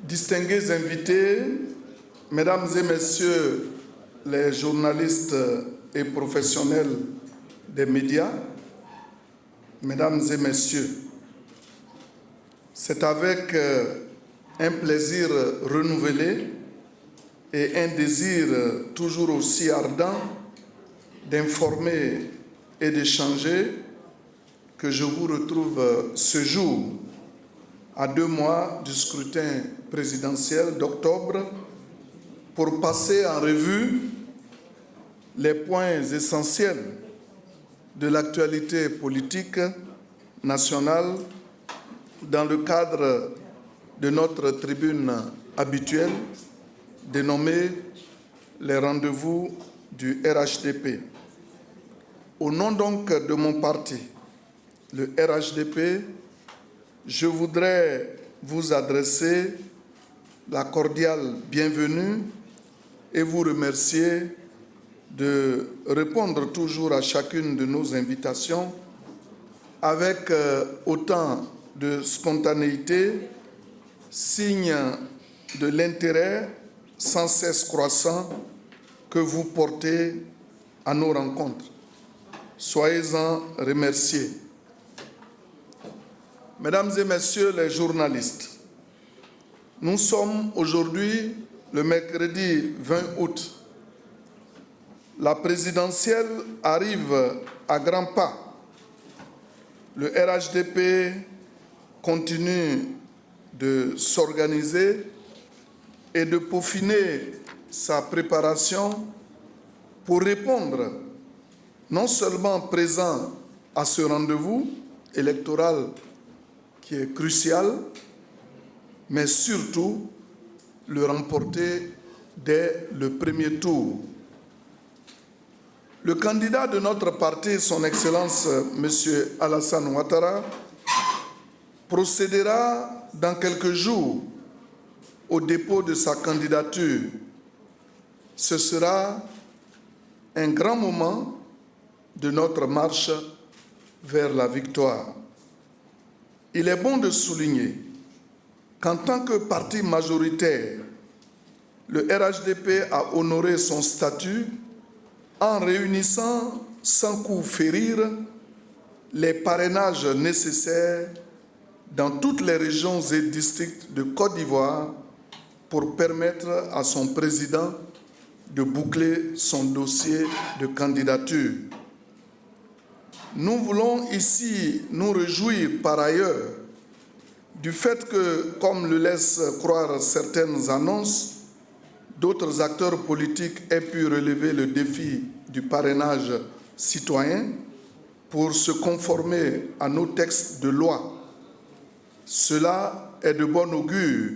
distingués invités, mesdames et messieurs les journalistes et professionnels des médias, mesdames et messieurs, c'est avec un plaisir renouvelé et un désir toujours aussi ardent d'informer et d'échanger que je vous retrouve ce jour, à 2 mois du scrutin présidentiel d'octobre, pour passer en revue les points essentiels de l'actualité politique nationale dans le cadre de notre tribune habituelle dénommée les rendez-vous du RHDP. Au nom donc de mon parti, le RHDP, je voudrais vous adresser la cordiale bienvenue et vous remercier de répondre toujours à chacune de nos invitations avec autant de spontanéité, signe de l'intérêt sans cesse croissant que vous portez à nos rencontres. Soyez-en remerciés. Mesdames et messieurs les journalistes, nous sommes aujourd'hui le mercredi 20 août. La présidentielle arrive à grands pas. Le RHDP continue de s'organiser et de peaufiner sa préparation pour répondre non seulement présent à ce rendez-vous électoral qui est crucial, mais surtout le remporter dès le premier tour. Le candidat de notre parti, son Excellence M. Alassane Ouattara, procédera dans quelques jours au dépôt de sa candidature. Ce sera un grand moment de notre marche vers la victoire. Il est bon de souligner qu'en tant que parti majoritaire, le RHDP a honoré son statut en réunissant sans coup férir les parrainages nécessaires dans toutes les régions et districts de Côte d'Ivoire pour permettre à son président de boucler son dossier de candidature. Nous voulons ici nous réjouir par ailleurs du fait que, comme le laissent croire certaines annonces, d'autres acteurs politiques aient pu relever le défi du parrainage citoyen pour se conformer à nos textes de loi. Cela est de bon augure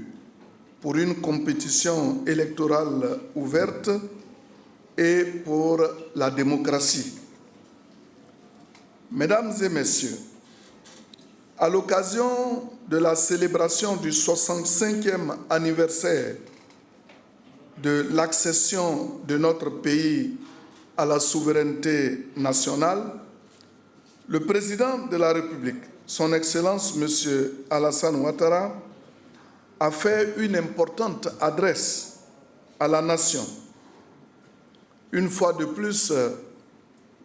pour une compétition électorale ouverte et pour la démocratie. Mesdames et messieurs, à l'occasion de la célébration du 65e anniversaire de l'accession de notre pays à la souveraineté nationale, le président de la République, son Excellence M. Alassane Ouattara, a fait une importante adresse à la nation. Une fois de plus,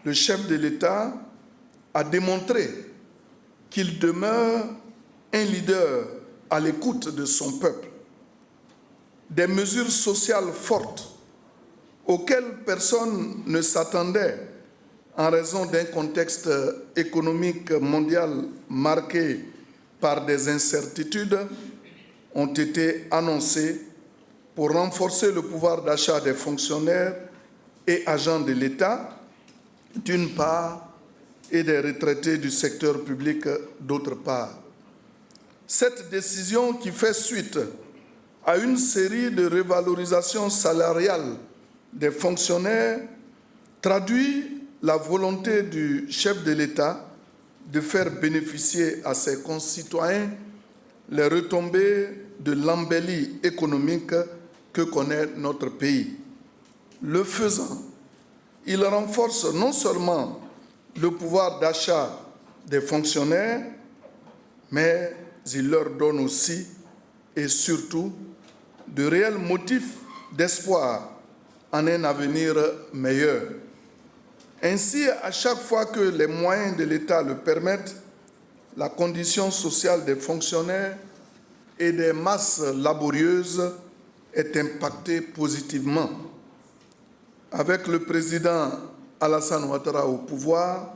le chef de l'État a démontré qu'il demeure un leader à l'écoute de son peuple. Des mesures sociales fortes auxquelles personne ne s'attendait en raison d'un contexte économique mondial marqué par des incertitudes ont été annoncées pour renforcer le pouvoir d'achat des fonctionnaires et agents de l'État, d'une part, et des retraités du secteur public, d'autre part. Cette décision, qui fait suite à une série de revalorisations salariales des fonctionnaires, traduit la volonté du chef de l'État de faire bénéficier à ses concitoyens les retombées de l'embellie économique que connaît notre pays. Le faisant, il renforce non seulement le pouvoir d'achat des fonctionnaires, mais il leur donne aussi et surtout de réels motifs d'espoir en un avenir meilleur. Ainsi, à chaque fois que les moyens de l'État le permettent, la condition sociale des fonctionnaires et des masses laborieuses est impactée positivement. Avec le président Alassane Ouattara au pouvoir,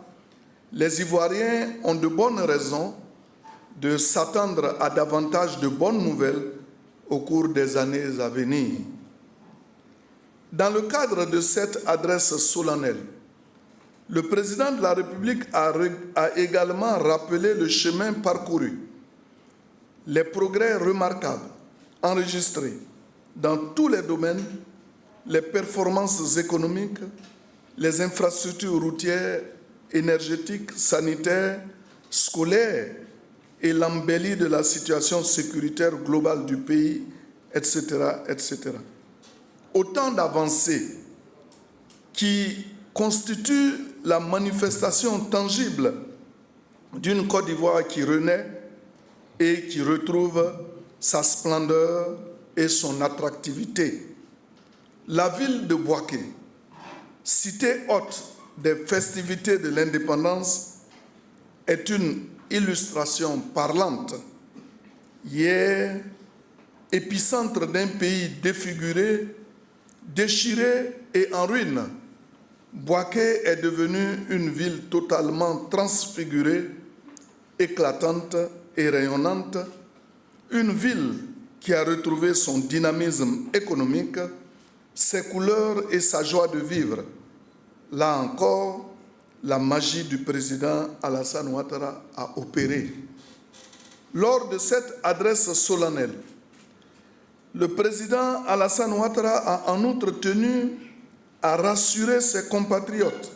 les Ivoiriens ont de bonnes raisons de s'attendre à davantage de bonnes nouvelles au cours des années à venir. Dans le cadre de cette adresse solennelle, le président de la République a également rappelé le chemin parcouru, les progrès remarquables enregistrés dans tous les domaines, les performances économiques, les infrastructures routières, énergétiques, sanitaires, scolaires et l'embellie de la situation sécuritaire globale du pays, etc., etc. Autant d'avancées qui constituent la manifestation tangible d'une Côte d'Ivoire qui renaît et qui retrouve sa splendeur et son attractivité. La ville de Bouaké, cité haute des festivités de l'indépendance, est une illustration parlante. Hier, épicentre d'un pays défiguré, déchiré et en ruine, Bouaké est devenue une ville totalement transfigurée, éclatante et rayonnante, une ville qui a retrouvé son dynamisme économique, ses couleurs et sa joie de vivre. Là encore, la magie du président Alassane Ouattara a opéré. Lors de cette adresse solennelle, le président Alassane Ouattara a en outre tenu à rassurer ses compatriotes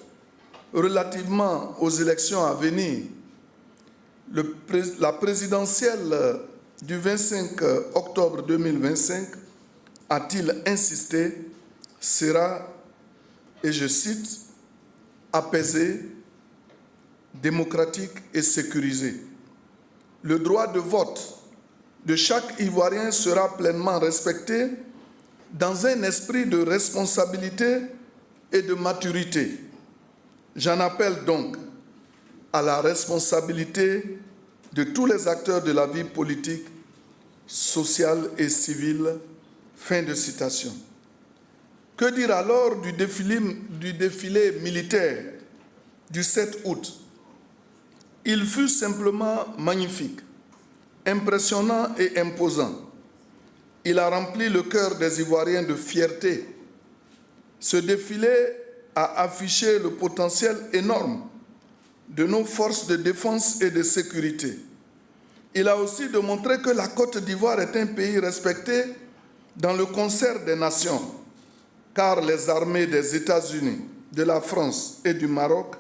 relativement aux élections à venir. La présidentielle du 25 octobre 2025, a-t-il insisté, sera, et je cite, apaisée, démocratique et sécurisée. Le droit de vote de chaque Ivoirien sera pleinement respecté dans un esprit de responsabilité et de maturité. J'en appelle donc à la responsabilité de tous les acteurs de la vie politique, sociale et civile. Fin de citation. Que dire alors du défilé militaire du 7 août? Il fut simplement magnifique, impressionnant et imposant. Il a rempli le cœur des Ivoiriens de fierté. Ce défilé a affiché le potentiel énorme de nos forces de défense et de sécurité. Il a aussi démontré que la Côte d'Ivoire est un pays respecté dans le concert des nations, car les armées des États-Unis, de la France et du Maroc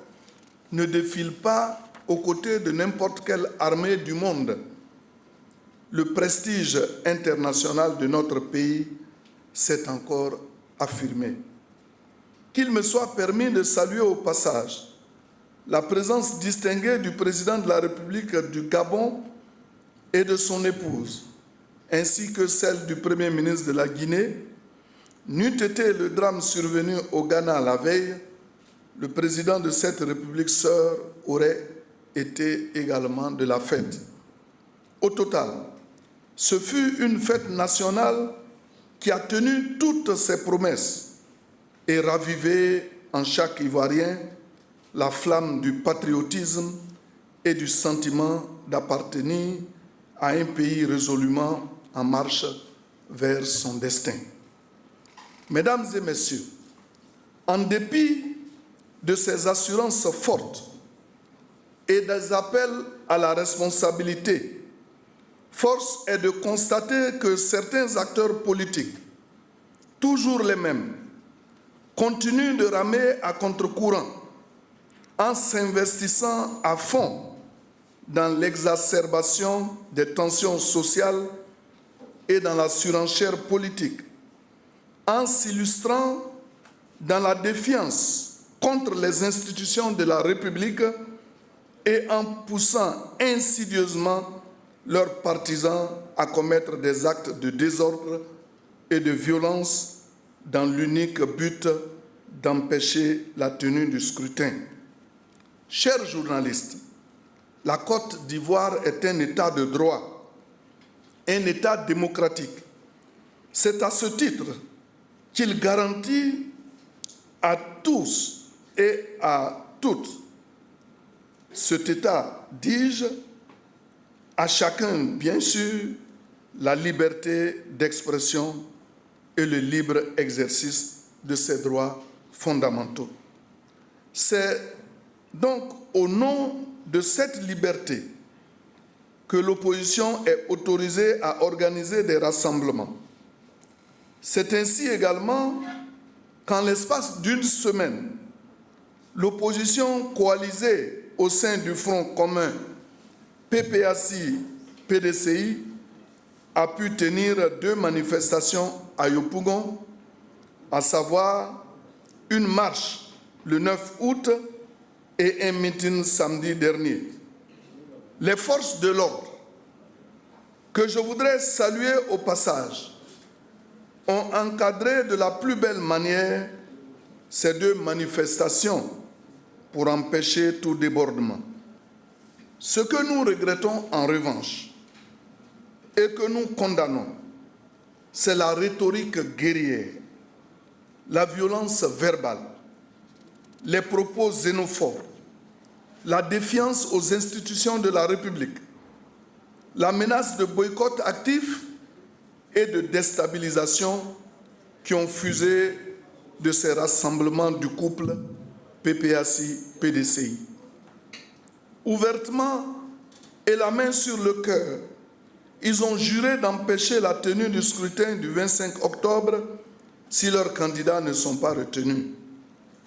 ne défilent pas aux côtés de n'importe quelle armée du monde. Le prestige international de notre pays s'est encore affirmé. Qu'il me soit permis de saluer au passage la présence distinguée du président de la République du Gabon et de son épouse, ainsi que celle du Premier ministre de la Guinée. N'eût été le drame survenu au Ghana la veille, le président de cette République sœur aurait été également de la fête. Au total, ce fut une fête nationale qui a tenu toutes ses promesses et ravivé en chaque Ivoirien la flamme du patriotisme et du sentiment d'appartenir à un pays résolument en marche vers son destin. Mesdames et messieurs, en dépit de ces assurances fortes et des appels à la responsabilité, force est de constater que certains acteurs politiques, toujours les mêmes, continuent de ramer à contre-courant en s'investissant à fond dans l'exacerbation des tensions sociales et dans la surenchère politique, en s'illustrant dans la défiance contre les institutions de la République et en poussant insidieusement leurs partisans à commettre des actes de désordre et de violence dans l'unique but d'empêcher la tenue du scrutin. Chers journalistes, la Côte d'Ivoire est un État de droit, un État démocratique. C'est à ce titre qu'il garantit à tous et à toutes, cet État, dis-je, à chacun, bien sûr, la liberté d'expression et le libre exercice de ses droits fondamentaux. C'est donc au nom de cette liberté que l'opposition est autorisée à organiser des rassemblements. C'est ainsi également qu'en l'espace d'une semaine, l'opposition coalisée au sein du Front commun PPACI-PDCI a pu tenir 2 manifestations à Yopougon, à savoir une marche le 9 août et un meeting samedi dernier. Les forces de l'ordre, que je voudrais saluer au passage, ont encadré de la plus belle manière ces 2 manifestations pour empêcher tout débordement. Ce que nous regrettons en revanche et que nous condamnons, c'est la rhétorique guerrière, la violence verbale, les propos xénophobes, la défiance aux institutions de la République, la menace de boycott actif et de déstabilisation qui ont fusé de ces rassemblements du couple PPACI-PDCI. Ouvertement et la main sur le cœur, ils ont juré d'empêcher la tenue du scrutin du 25 octobre si leurs candidats ne sont pas retenus.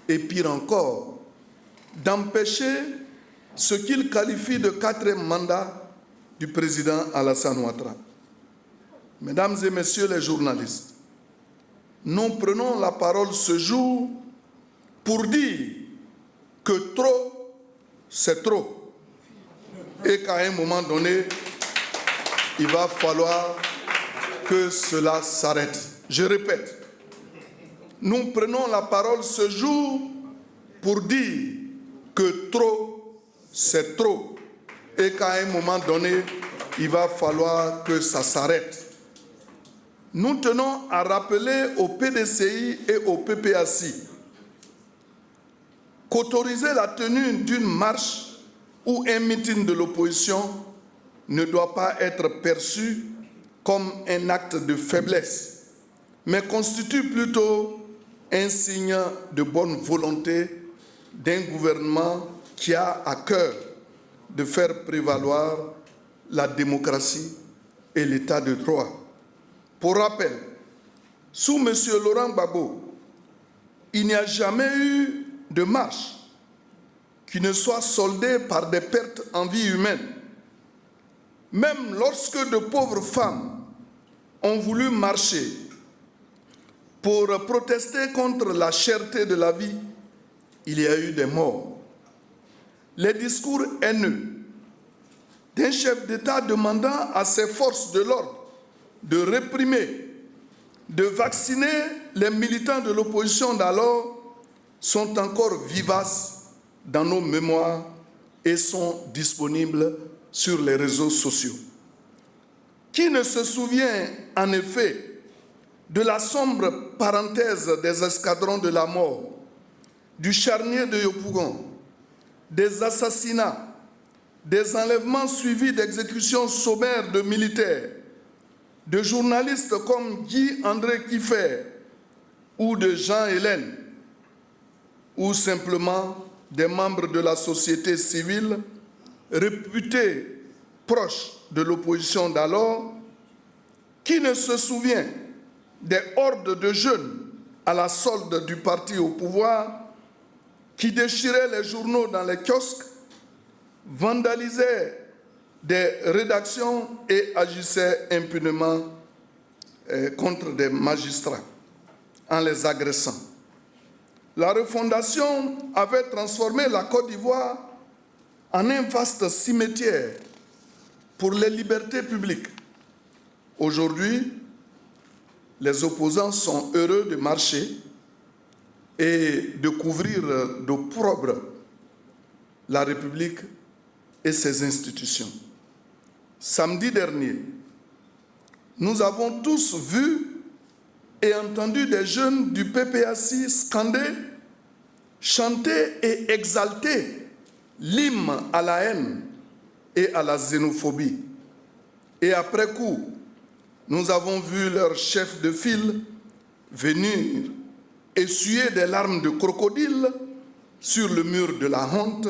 Et pire encore, d'empêcher ce qu'ils qualifient de 4e mandat du président Alassane Ouattara. Mesdames et messieurs les journalistes, nous prenons la parole ce jour pour dire que trop, c'est trop. Et qu'à un moment donné, il va falloir que cela s'arrête. Je répète, nous prenons la parole ce jour pour dire que trop, c'est trop. Et qu'à un moment donné, il va falloir que ça s'arrête. Nous tenons à rappeler au PDCI et au PPACI qu'autoriser la tenue d'une marche ou un meeting de l'opposition ne doit pas être perçu comme un acte de faiblesse, mais constitue plutôt un signe de bonne volonté d'un gouvernement qui a à cœur de faire prévaloir la démocratie et l'état de droit. Pour rappel, sous M. Laurent Gbagbo, il n'y a jamais eu de marche qui ne soit soldée par des pertes en vie humaine. Même lorsque de pauvres femmes ont voulu marcher pour protester contre la cherté de la vie, il y a eu des morts. Les discours haineux d'un chef d'État demandant à ses forces de l'ordre de réprimer, de vacciner les militants de l'opposition d'alors sont encore vivaces dans nos mémoires et sont disponibles sur les réseaux sociaux. Qui ne se souvient en effet de la sombre parenthèse des escadrons de la mort, du charnier de Yopougon, des assassinats, des enlèvements suivis d'exécutions sommaires de militaires, de journalistes comme Guy André Kiffer ou de Jean Hélène, ou simplement des membres de la société civile réputés proches de l'opposition d'alors, qui ne se souvient des hordes de jeunes à la solde du parti au pouvoir qui déchiraient les journaux dans les kiosques, vandalisaient des rédactions et agissaient impunément contre des magistrats en les agressant. La refondation avait transformé la Côte d'Ivoire en un vaste cimetière pour les libertés publiques. Aujourd'hui, les opposants sont heureux de marcher et de couvrir d'opprobre la République et ses institutions. Samedi dernier, nous avons tous vu et entendu des jeunes du PPAC scander, chanter et exalter l'hymne à la haine et à la xénophobie. Et après coup, nous avons vu leur chef de file venir essuyer des larmes de crocodile sur le mur de la honte,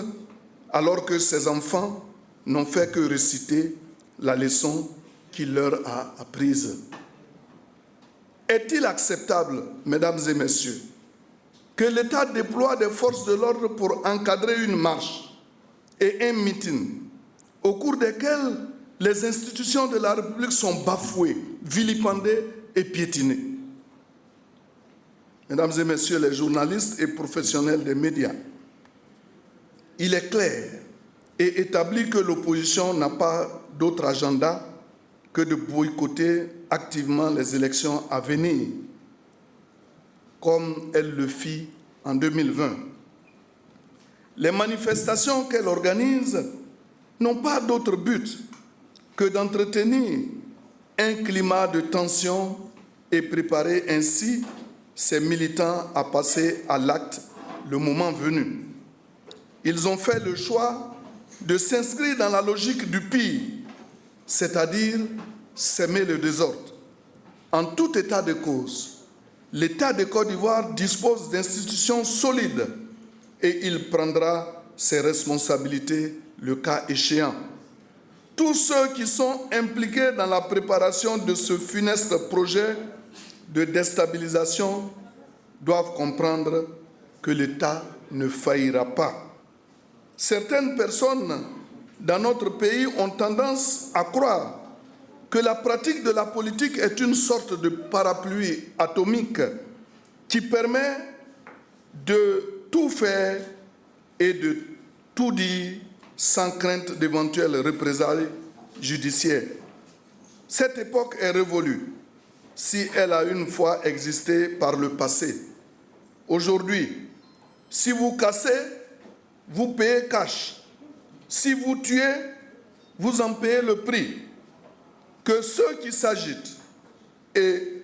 alors que ces enfants n'ont fait que réciter la leçon qu'il leur a apprise. Est-il acceptable, mesdames et messieurs, que l'État déploie des forces de l'ordre pour encadrer une marche et un meeting au cours desquels les institutions de la République sont bafouées, vilipendées et piétinées? Mesdames et messieurs les journalistes et professionnels des médias, il est clair et établi que l'opposition n'a pas d'autre agenda que de boycotter activement les élections à venir, comme elle le fit en 2020. Les manifestations qu'elle organise n'ont pas d'autre but que d'entretenir un climat de tension et préparer ainsi ses militants à passer à l'acte le moment venu. Ils ont fait le choix de s'inscrire dans la logique du pire, c'est-à-dire s'aimer le désordre. En tout état de cause, l'État de Côte d'Ivoire dispose d'institutions solides et il prendra ses responsabilités le cas échéant. Tous ceux qui sont impliqués dans la préparation de ce funeste projet de déstabilisation doivent comprendre que l'État ne faillira pas. Certaines personnes dans notre pays ont tendance à croire que la pratique de la politique est une sorte de parapluie atomique qui permet de tout faire et de tout dire sans crainte d'éventuelles représailles judiciaires. Cette époque est révolue si elle a une fois existé par le passé. Aujourd'hui, si vous cassez, vous payez cash. Si vous tuez, vous en payez le prix. Que ceux qui s'agitent et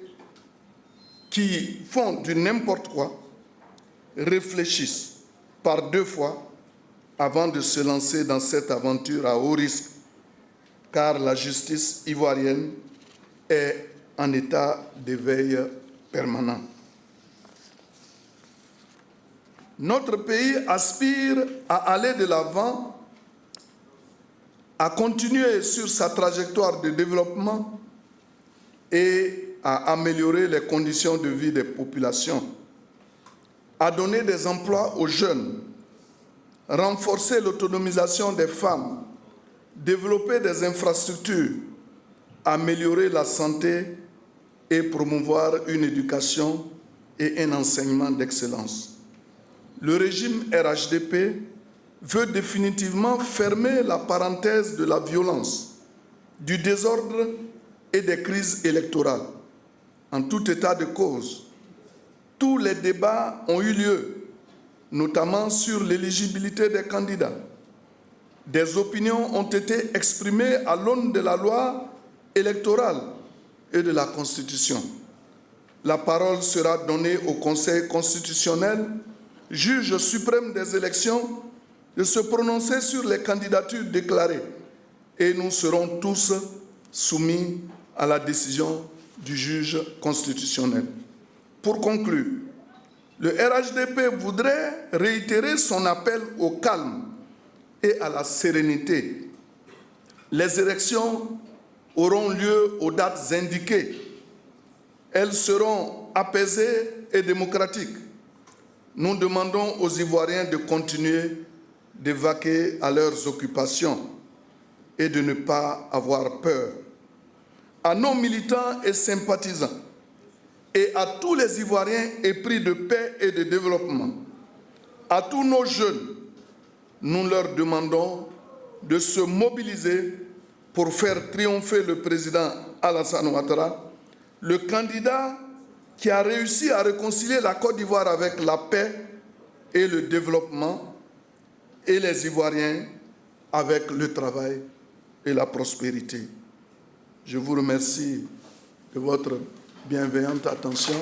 qui font du n'importe quoi réfléchissent par deux fois avant de se lancer dans cette aventure à haut risque, car la justice ivoirienne est en état d'éveil permanent. Notre pays aspire à aller de l'avant, à continuer sur sa trajectoire de développement et à améliorer les conditions de vie des populations, à donner des emplois aux jeunes, renforcer l'autonomisation des femmes, développer des infrastructures, améliorer la santé et promouvoir une éducation et un enseignement d'excellence. Le régime RHDP veut définitivement fermer la parenthèse de la violence, du désordre et des crises électorales. En tout état de cause, tous les débats ont eu lieu, notamment sur l'éligibilité des candidats. Des opinions ont été exprimées à l'aune de la loi électorale et de la Constitution. La parole sera donnée au Conseil constitutionnel, juge suprême des élections, de se prononcer sur les candidatures déclarées et nous serons tous soumis à la décision du juge constitutionnel. Pour conclure, le RHDP voudrait réitérer son appel au calme et à la sérénité. Les élections auront lieu aux dates indiquées. Elles seront apaisées et démocratiques. Nous demandons aux Ivoiriens de continuer de vaquer à leurs occupations et de ne pas avoir peur. À nos militants et sympathisants et à tous les Ivoiriens épris de paix et de développement, à tous nos jeunes, nous leur demandons de se mobiliser pour faire triompher le président Alassane Ouattara, le candidat qui a réussi à réconcilier la Côte d'Ivoire avec la paix et le développement, et les Ivoiriens avec le travail et la prospérité. Je vous remercie de votre bienveillante attention.